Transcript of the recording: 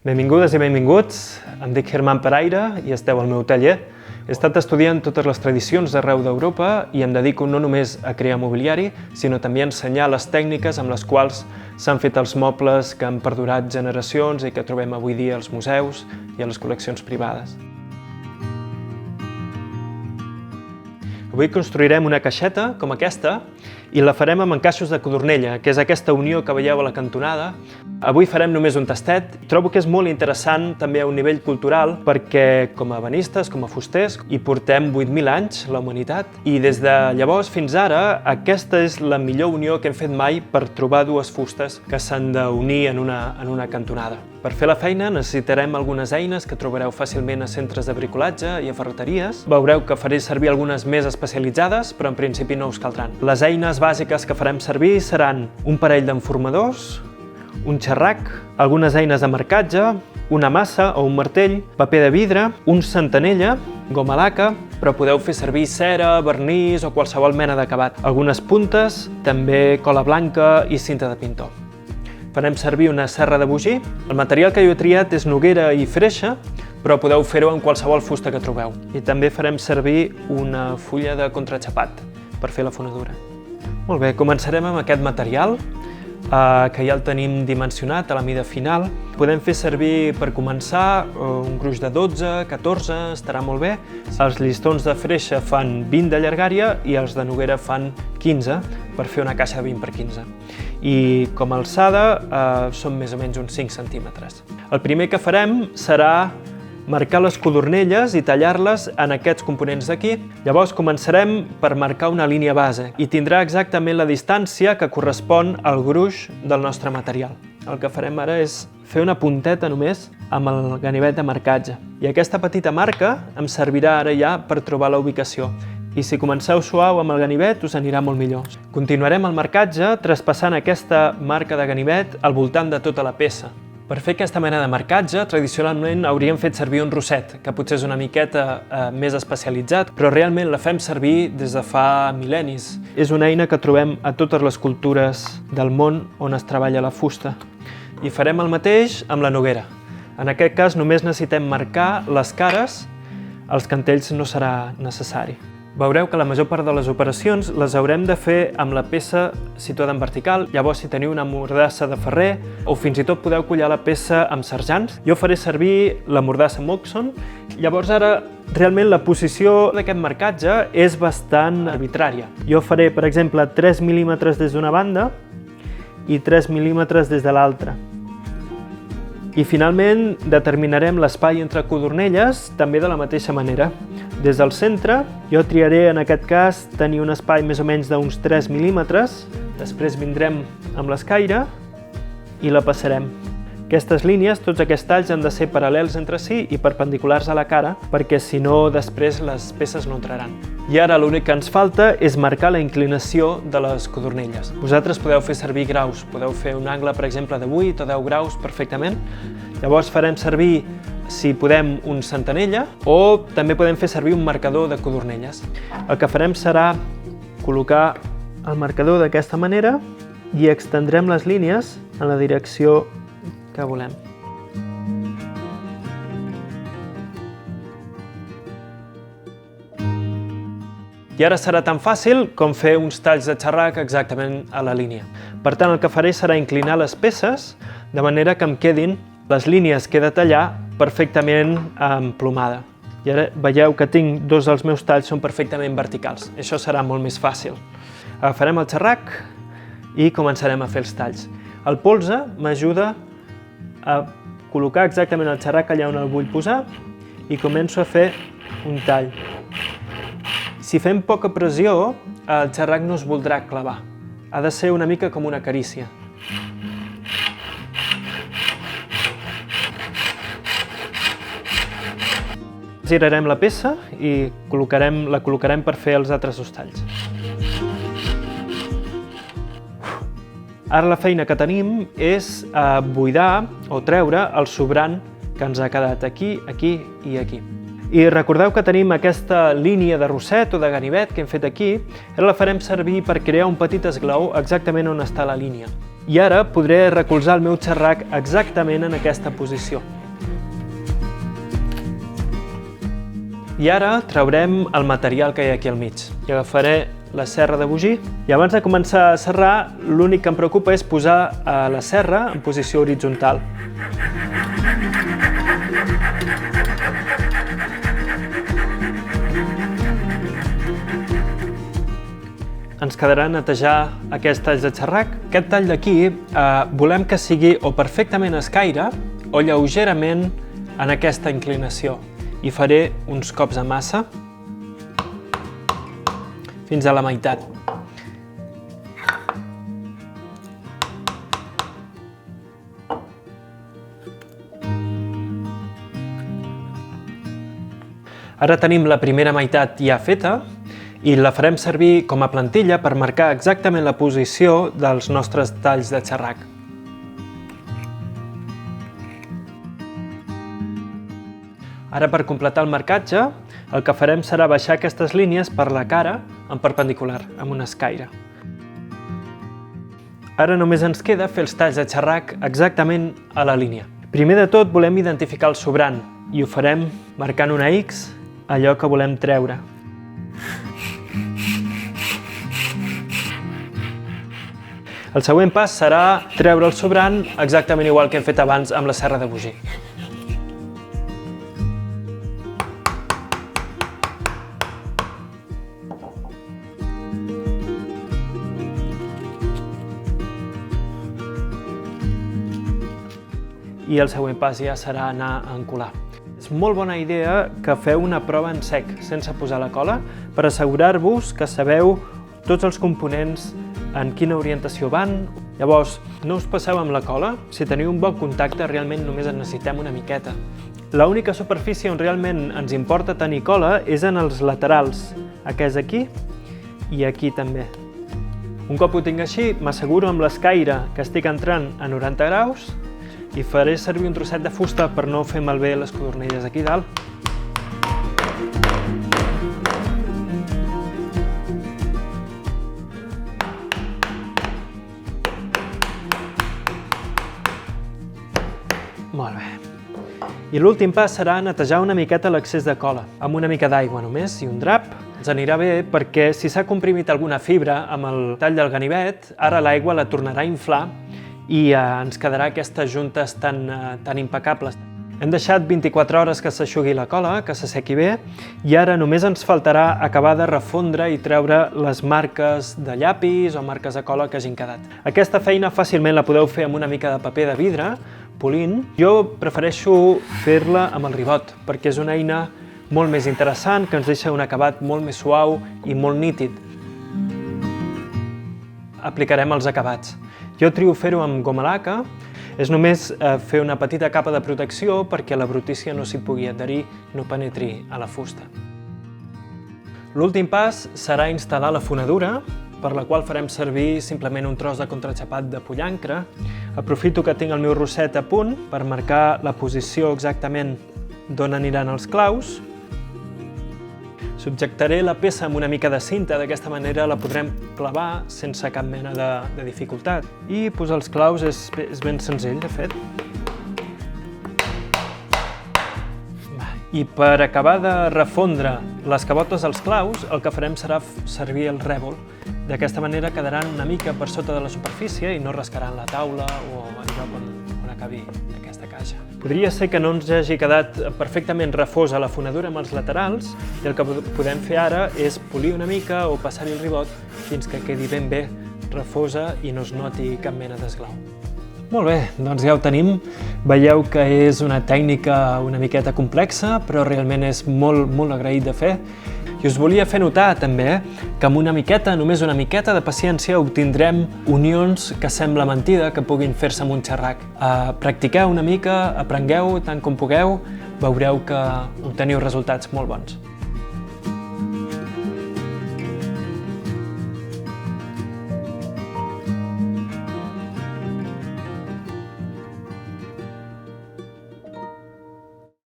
Benvingudes i benvinguts, em dic Germán Peraire i esteu al meu taller. He estat estudiant totes les tradicions d'arreu d'Europa i em dedico no només a crear mobiliari, sinó també a ensenyar les tècniques amb les quals s'han fet els mobles que han perdurat generacions i que trobem avui dia als museus i a les col·leccions privades. Avui construirem una caixeta com aquesta i la farem amb encaixos de codornella, que és aquesta unió que veieu a la cantonada. Avui farem només un tastet. Trobo que és molt interessant també a un nivell cultural perquè com a ebenistes, com a fusters, hi portem 8.000 anys, la humanitat, i des de llavors fins ara aquesta és la millor unió que hem fet mai per trobar dues fustes que s'han d'unir en una cantonada. Per fer la feina necessitarem algunes eines que trobareu fàcilment a centres de bricolatge i a ferreteries. Veureu que faré servir algunes més especialitzades, però en principi no us caldran. Les eines bàsiques que farem servir seran un parell d'enformadors, un xerrac, algunes eines de marcatge, una maça o un martell, paper de vidre, un centanella, goma laca, però podeu fer servir cera, vernís o qualsevol mena d'acabat. Algunes puntes, també cola blanca i cinta de pintor. Farem servir una serra de bogí. El material que jo he triat és noguera i freixe, però podeu fer-ho amb qualsevol fusta que trobeu. I també farem servir una fulla de contraxapat per fer la fonedura. Molt bé, començarem amb aquest material, que ja el tenim dimensionat a la mida final. Podem fer servir, per començar, un gruix de 12, 14, estarà molt bé. Els llistons de freixe fan 20 de llargària i els de noguera fan 15 per fer una caixa de 20 per 15. I com a alçada són més o menys uns 5 centímetres. El primer que farem serà marcar les codornelles i tallar-les en aquests components d'aquí. Llavors començarem per marcar una línia base i tindrà exactament la distància que correspon al gruix del nostre material. El que farem ara és fer una punteta només amb el ganivet de marcatge. I aquesta petita marca em servirà ara ja per trobar la ubicació. I si comenceu suau amb el ganivet us anirà molt millor. Continuarem el marcatge traspassant aquesta marca de ganivet al voltant de tota la peça. Per fer aquesta mena de marcatge, tradicionalment hauríem fet servir un rosset, que potser és una miqueta més especialitzat, però realment la fem servir des de fa mil·lennis. És una eina que trobem a totes les cultures del món on es treballa la fusta. I farem el mateix amb la noguera. En aquest cas només necessitem marcar les cares, els cantells no serà necessari. Veureu que la major part de les operacions les haurem de fer amb la peça situada en vertical. Llavors, si teniu una mordassa de ferrer o fins i tot podeu collar la peça amb serjants. Jo faré servir la mordassa Moxon. Llavors ara, realment la posició d'aquest marcatge és bastant arbitrària. Jo faré, per exemple, 3 mil·límetres des d'una banda i 3 mil·límetres des de l'altra. I finalment determinarem l'espai entre codornelles també de la mateixa manera. Des del centre, jo triaré en aquest cas tenir un espai més o menys d'uns 3 mil·límetres. Després vindrem amb l'escaire i la passarem. Aquestes línies, tots aquests talls han de ser paral·lels entre si i perpendiculars a la cara, perquè si no després les peces no entraran. I ara l'únic que ens falta és marcar la inclinació de les codornelles. Vosaltres podeu fer servir graus, podeu fer un angle, per exemple, de 8 o 10 graus perfectament. Llavors farem servir, si podem, un centanella o també podem fer servir un marcador de codornelles. El que farem serà col·locar el marcador d'aquesta manera i extendrem les línies en la direcció que volem. I ara serà tan fàcil com fer uns talls de xerrac exactament a la línia. Per tant, el que faré serà inclinar les peces de manera que em quedin les línies que he de tallar perfectament emplomada. I ara veieu que tinc dos dels meus talls són perfectament verticals. Això serà molt més fàcil. Agafarem el xerrac i començarem a fer els talls. El polze m'ajuda a col·locar exactament el xerrac allà on el vull posar i començo a fer un tall. Si fem poca pressió, el xerrac no es voldrà clavar. Ha de ser una mica com una carícia. Girarem la peça i la col·locarem per fer els altres dos talls. Ara la feina que tenim és buidar o treure el sobrant que ens ha quedat aquí, aquí i aquí. I recordeu que tenim aquesta línia de rosset o de ganivet que hem fet aquí. Ara la farem servir per crear un petit esglaó exactament on està la línia. I ara podré recolzar el meu xerrac exactament en aquesta posició. I ara traurem el material que hi ha aquí al mig. I agafaré la serra de bugir. I abans de començar a serrar, l'únic que em preocupa és posar la serra en posició horitzontal. Ens quedarà netejar aquest tall de xerrac. Aquest tall d'aquí volem que sigui o perfectament escaire o lleugerament en aquesta inclinació. I faré uns cops de massa fins a la meitat. Ara tenim la primera meitat ja feta i la farem servir com a plantilla per marcar exactament la posició dels nostres talls de xerrac. Ara, per completar el marcatge, el que farem serà baixar aquestes línies per la cara en perpendicular, amb un escaire. Ara només ens queda fer els talls de xerrac exactament a la línia. Primer de tot volem identificar el sobrant i ho farem marcant una X, allò que volem treure. El següent pas serà treure el sobrant exactament igual que hem fet abans amb la serra de bugir. I el següent pas ja serà anar a encolar. És molt bona idea que feu una prova en sec, sense posar la cola, per assegurar-vos que sabeu tots els components en quina orientació van. Llavors, no us passeu amb la cola. Si teniu un bon contacte, realment només en necessitem una miqueta. L'única superfície on realment ens importa tenir cola és en els laterals, aquest aquí i aquí també. Un cop ho tinc així, m'asseguro amb l'escaire que estic entrant a 90 graus i faré servir un trosset de fusta per no fer malbé les codornelles aquí dalt. Molt bé. I l'últim pas serà netejar una miqueta l'excés de cola, amb una mica d'aigua només i un drap. Ens anirà bé perquè si s'ha comprimit alguna fibra amb el tall del ganivet, ara l'aigua la tornarà a inflar i ens quedarà aquestes juntes tan impecables. Hem deixat 24 hores que s'aixugui la cola, que s'assequi bé, i ara només ens faltarà acabar de refondre i treure les marques de llapis o marques de cola que hagin quedat. Aquesta feina fàcilment la podeu fer amb una mica de paper de vidre, polint. Jo prefereixo fer-la amb el ribot, perquè és una eina molt més interessant, que ens deixa un acabat molt més suau i molt nítid. Aplicarem els acabats. Jo trio fer-ho amb goma laca. És només fer una petita capa de protecció perquè la brutícia no s'hi pugui adherir, no penetri a la fusta. L'últim pas serà instal·lar la fonedura, per la qual farem servir simplement un tros de contraxapat de pollancre. Aprofito que tinc el meu rosset a punt per marcar la posició exactament d'on aniran els claus. Subjectaré la peça amb una mica de cinta, d'aquesta manera la podrem clavar sense cap mena de dificultat. I posar els claus és ben senzill, de fet. I per acabar de refondre les cabotes als claus, el que farem serà servir el rèbol. D'aquesta manera quedaran una mica per sota de la superfície i no rascaran la taula o el lloc on acabi aquesta caixa. Podria ser que no ens hagi quedat perfectament refós a la fonedura amb els laterals i el que podem fer ara és polir una mica o passar-hi el ribot fins que quedi ben bé refosa i no es noti cap mena d'esglau. Molt bé, doncs ja ho tenim. Veieu que és una tècnica una miqueta complexa, però realment és molt agraït de fer. I us volia fer notar també que amb una miqueta, només una miqueta de paciència obtindrem unions que sembla mentida que puguin fer-se amb un xerrac. Practiqueu una mica, aprengueu tant com pugueu, veureu que obteniu resultats molt bons.